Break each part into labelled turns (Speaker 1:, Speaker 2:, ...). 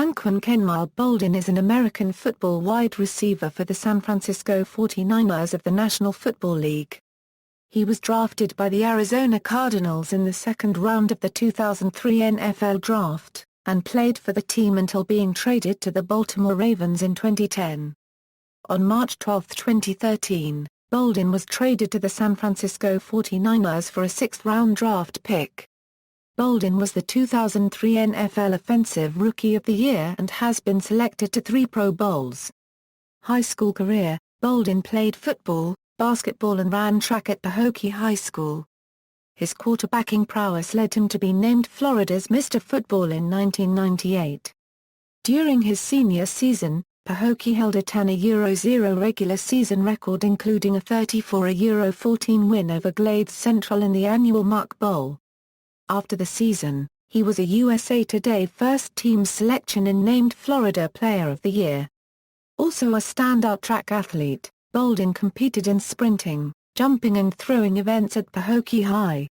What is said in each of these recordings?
Speaker 1: Anquan Kenmile Boldin is an American football wide receiver for the San Francisco 49ers of the National Football League. He was drafted by the Arizona Cardinals in the second round of the 2003 NFL Draft, and played for the team until being traded to the Baltimore Ravens in 2010. On March 12, 2013, Boldin was traded to the San Francisco 49ers for a sixth-round draft pick. Boldin was the 2003 NFL Offensive Rookie of the Year and has been selected to 3 Pro Bowls. High school career: Boldin played football, basketball and ran track at Pahokee High School. His quarterbacking prowess led him to be named Florida's Mr. Football in 1998. During his senior season, Pahokee held a 10-0 regular season record, including a 34-14 win over Glades Central in the annual Muck Bowl. After the season, he was a USA Today first-team selection and named Florida Player of the Year. Also a standout track athlete, Boldin competed in sprinting, jumping and throwing events at Pahokee High.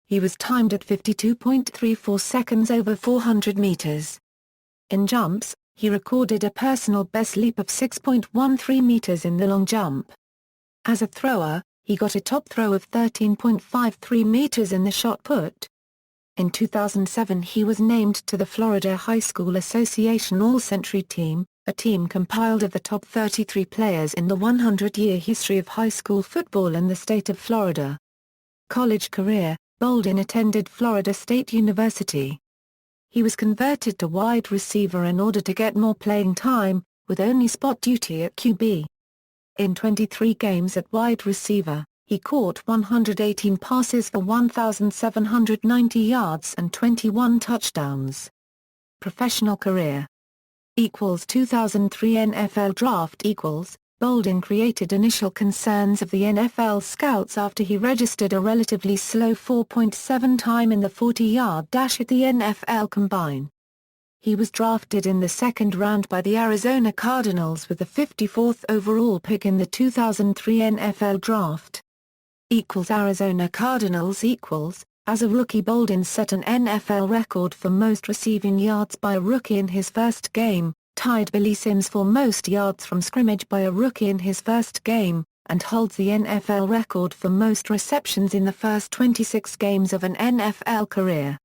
Speaker 1: He was timed at 52.34 seconds over 400 meters. In jumps, he recorded a personal best leap of 6.13 meters in the long jump. As a thrower, he got a top throw of 13.53 meters in the shot put. In 2007 he was named to the Florida High School Association All-Century Team, a team compiled of the top 33 players in the 100-year history of high school football in the state of Florida. College career: Boldin attended Florida State University. He was converted to wide receiver in order to get more playing time, with only spot duty at QB. In 23 games at wide receiver, he caught 118 passes for 1,790 yards and 21 touchdowns. Professional career: 2003 NFL Draft Boldin created initial concerns of the NFL scouts after he registered a relatively slow 4.7 time in the 40-yard dash at the NFL Combine. He was drafted in the second round by the Arizona Cardinals with the 54th overall pick in the 2003 NFL Draft. Arizona Cardinals As a rookie, Boldin set an NFL record for most receiving yards by a rookie in his first game, tied Billy Sims for most yards from scrimmage by a rookie in his first game, and holds the NFL record for most receptions in the first 26 games of an NFL career.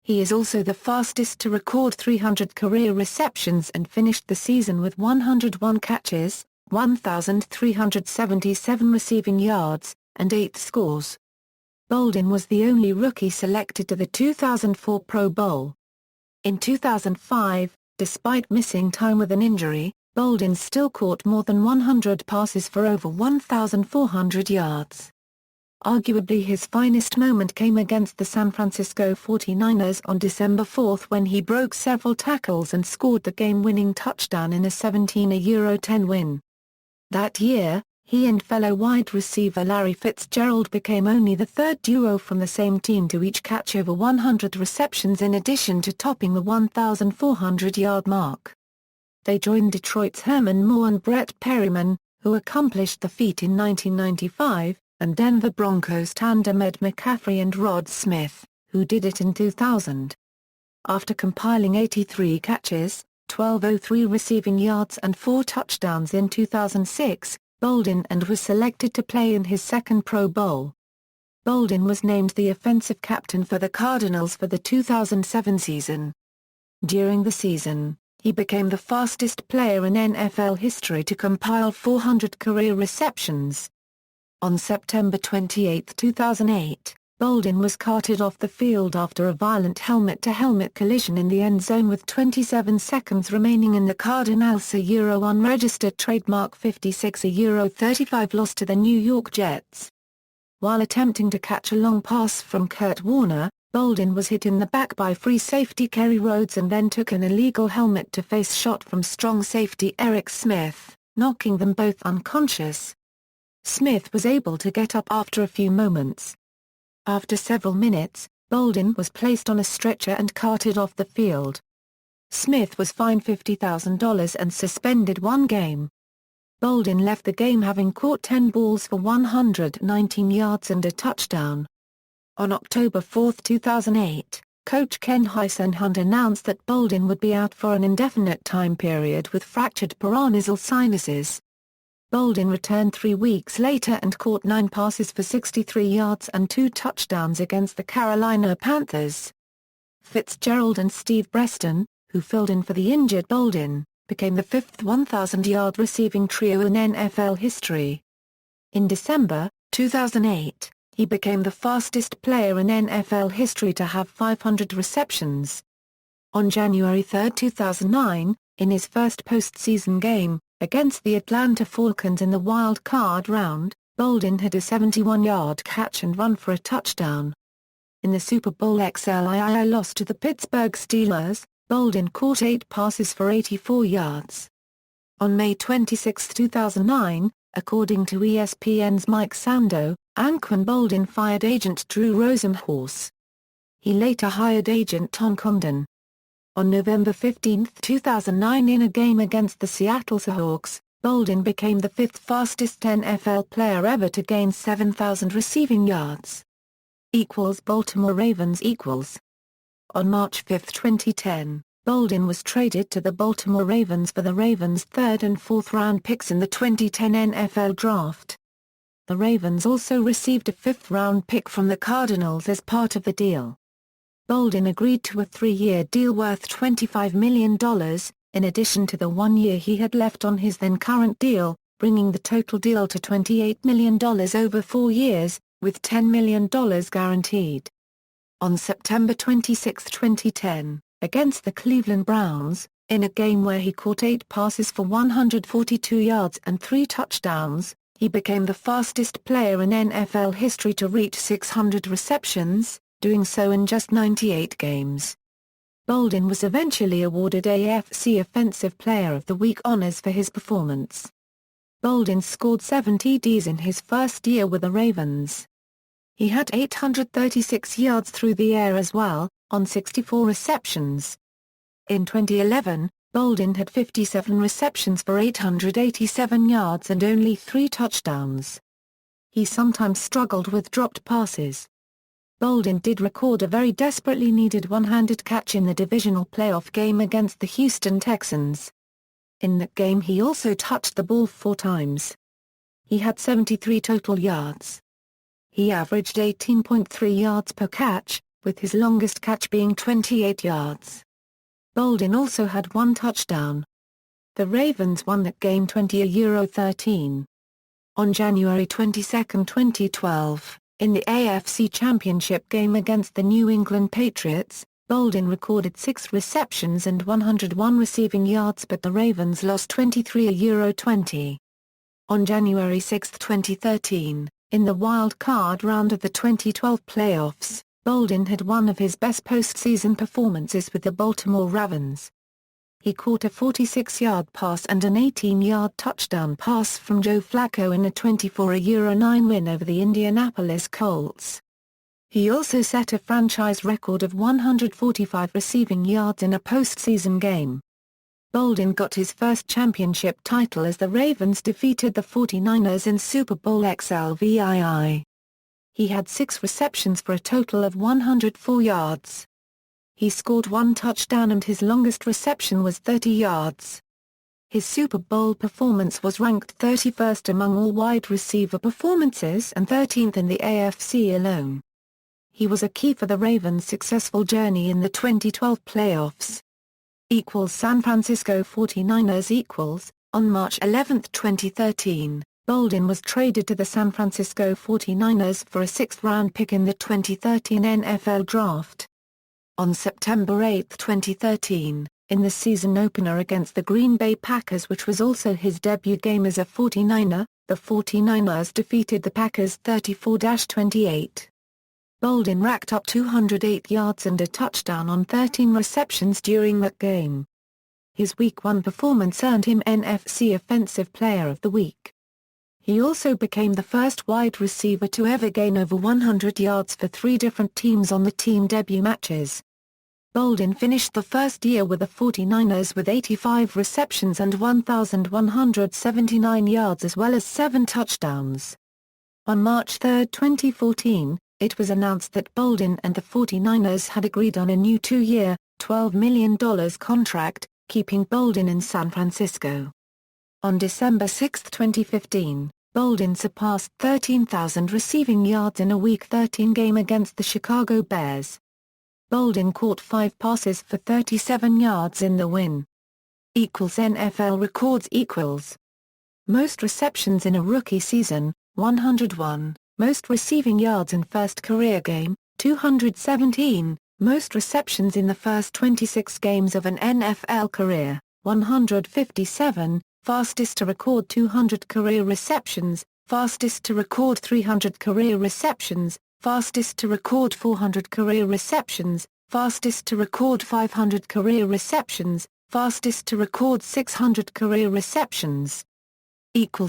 Speaker 1: He is also the fastest to record 300 career receptions and finished the season with 101 catches, 1,377 receiving yards, and 8 scores. Boldin was the only rookie selected to the 2004 Pro Bowl. In 2005, despite missing time with an injury, Boldin still caught more than 100 passes for over 1,400 yards. Arguably his finest moment came against the San Francisco 49ers on December 4 when he broke several tackles and scored the game-winning touchdown in a 17-10 win. That year, he and fellow wide receiver Larry Fitzgerald became only the third duo from the same team to each catch over 100 receptions in addition to topping the 1,400-yard mark. They joined Detroit's Herman Moore and Brett Perryman, who accomplished the feat in 1995, and Denver Broncos tandem Ed McCaffrey and Rod Smith, who did it in 2000. After compiling 83 catches, 1,203 receiving yards and 4 touchdowns in 2006, Boldin was selected to play in his second Pro Bowl. Boldin was named the offensive captain for the Cardinals for the 2007 season. During the season, he became the fastest player in NFL history to compile 400 career receptions. On September 28, 2008, Boldin was carted off the field after a violent helmet-to-helmet collision in the end zone with 27 seconds remaining in the Cardinals' unregistered trademark 56-35 loss to the New York Jets. While attempting to catch a long pass from Kurt Warner, Boldin was hit in the back by free safety Kerry Rhodes and then took an illegal helmet-to-face shot from strong safety Eric Smith, knocking them both unconscious. Smith was able to get up after a few moments. After several minutes, Boldin was placed on a stretcher and carted off the field. Smith was fined $50,000 and suspended 1 game. Boldin left the game having caught 10 balls for 119 yards and a touchdown. On October 4, 2008, coach Ken Hunt announced that Boldin would be out for an indefinite time period with fractured paranasal sinuses. Boldin returned 3 weeks later and caught 9 passes for 63 yards and 2 touchdowns against the Carolina Panthers. Fitzgerald and Steve Breaston, who filled in for the injured Boldin, became the 5th 1,000-yard receiving trio in NFL history. In December 2008, he became the fastest player in NFL history to have 500 receptions. On January 3, 2009, in his first postseason game, against the Atlanta Falcons in the wild card round, Boldin had a 71-yard catch and run for a touchdown. In the Super Bowl XLII loss to the Pittsburgh Steelers, Boldin caught 8 passes for 84 yards. On May 26, 2009, according to ESPN's Mike Sando, Anquan Boldin fired agent Drew Rosenhaus. He later hired agent Tom Condon. On November 15, 2009, in a game against the Seattle Seahawks, Boldin became the 5th fastest NFL player ever to gain 7,000 receiving yards. Baltimore Ravens. On March 5, 2010, Boldin was traded to the Baltimore Ravens for the Ravens' 3rd and 4th round picks in the 2010 NFL Draft. The Ravens also received a 5th round pick from the Cardinals as part of the deal. Boldin agreed to a 3-year deal worth $25 million, in addition to the 1 year he had left on his then-current deal, bringing the total deal to $28 million over 4 years, with $10 million guaranteed. On September 26, 2010, against the Cleveland Browns, in a game where he caught 8 passes for 142 yards and 3 touchdowns, he became the fastest player in NFL history to reach 600 receptions, doing so in just 98 games. Boldin was eventually awarded AFC Offensive Player of the Week honors for his performance. Boldin scored 7 TDs in his first year with the Ravens. He had 836 yards through the air as well, on 64 receptions. In 2011, Boldin had 57 receptions for 887 yards and only 3 touchdowns. He sometimes struggled with dropped passes. Boldin did record a very desperately needed one-handed catch in the divisional playoff game against the Houston Texans. In that game he also touched the ball 4 times. He had 73 total yards. He averaged 18.3 yards per catch, with his longest catch being 28 yards. Boldin also had 1 touchdown. The Ravens won that game 20-13. On January 22, 2012, in the AFC Championship game against the New England Patriots, Boldin recorded 6 receptions and 101 receiving yards, but the Ravens lost 23-20. On January 6, 2013, in the wild card round of the 2012 playoffs, Boldin had one of his best postseason performances with the Baltimore Ravens. He caught a 46-yard pass and an 18-yard touchdown pass from Joe Flacco in a 24-9 win over the Indianapolis Colts. He also set a franchise record of 145 receiving yards in a postseason game. Boldin got his first championship title as the Ravens defeated the 49ers in Super Bowl XLVII. He had 6 receptions for a total of 104 yards. He scored 1 touchdown and his longest reception was 30 yards. His Super Bowl performance was ranked 31st among all wide receiver performances and 13th in the AFC alone. He was a key for the Ravens' successful journey in the 2012 playoffs. San Francisco 49ers. On March 11, 2013, Boldin was traded to the San Francisco 49ers for a 6th-round pick in the 2013 NFL Draft. On September 8, 2013, in the season opener against the Green Bay Packers, which was also his debut game as a 49er, the 49ers defeated the Packers 34-28. Boldin racked up 208 yards and a touchdown on 13 receptions during that game. His Week 1 performance earned him NFC Offensive Player of the Week. He also became the first wide receiver to ever gain over 100 yards for 3 different teams on the team debut matches. Boldin finished the first year with the 49ers with 85 receptions and 1,179 yards as well as 7 touchdowns. On March 3, 2014, it was announced that Boldin and the 49ers had agreed on a new 2-year, $12 million contract, keeping Boldin in San Francisco. On December 6, 2015, Boldin surpassed 13,000 receiving yards in a Week 13 game against the Chicago Bears. Boldin caught 5 passes for 37 yards in the win. NFL records equals. Most receptions in a rookie season, 101. Most receiving yards in first career game, 217. Most receptions in the first 26 games of an NFL career, 157. Fastest to record 200 career receptions, fastest to record 300 career receptions, fastest to record 400 career receptions, fastest to record 500 career receptions, fastest to record 600 career receptions.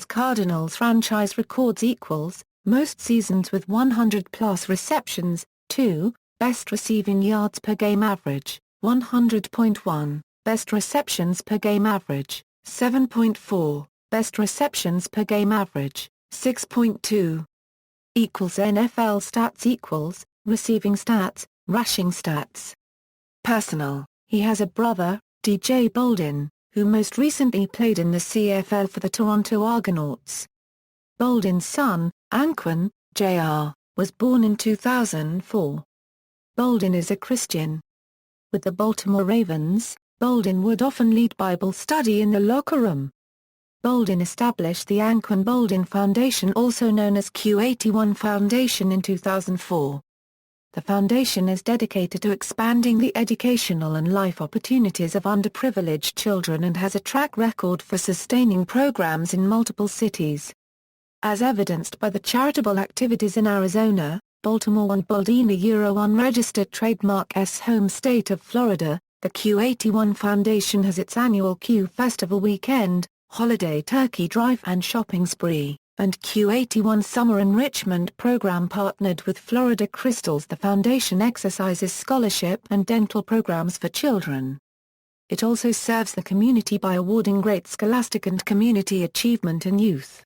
Speaker 1: Cardinals franchise records equals, most seasons with 100-plus receptions, 2, best receiving yards per game average, 100.1, best receptions per game average, 7.4, best receptions per game average, 6.2. NFL stats equals, receiving stats, rushing stats. Personal, he has a brother, DJ Boldin, who most recently played in the CFL for the Toronto Argonauts. Boldin's son, Anquan, Jr., was born in 2004. Boldin is a Christian. With the Baltimore Ravens, Boldin would often lead Bible study in the locker room. Boldin established the Anquan Boldin Foundation, also known as Q81 Foundation, in 2004. The foundation is dedicated to expanding the educational and life opportunities of underprivileged children and has a track record for sustaining programs in multiple cities. As evidenced by the charitable activities in Arizona, Baltimore and Boldin, a unregistered trademark home state of Florida, the Q81 Foundation has its annual Q Festival Weekend, Holiday Turkey Drive and Shopping Spree, and Q81 Summer Enrichment Program partnered with Florida Crystals. The foundation exercises scholarship and dental programs for children. It also serves the community by awarding great scholastic and community achievement in youth.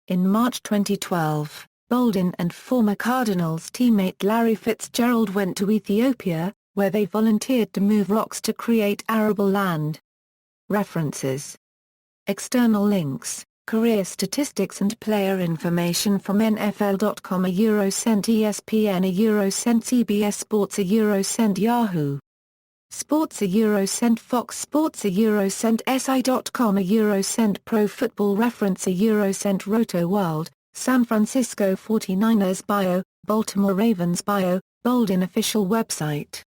Speaker 1: In March 2012, Boldin and former Cardinals teammate Larry Fitzgerald went to Ethiopia, where they volunteered to move rocks to create arable land. References. External links: career statistics and player information from NFL.com, a Eurocent ESPN, a Eurocent CBS Sports, a Eurocent Yahoo Sports, a Eurocent Fox Sports, a Eurocent SI.com, a Eurocent Pro Football Reference, a Eurocent Roto World, San Francisco 49ers bio, Baltimore Ravens bio, Boldin official website.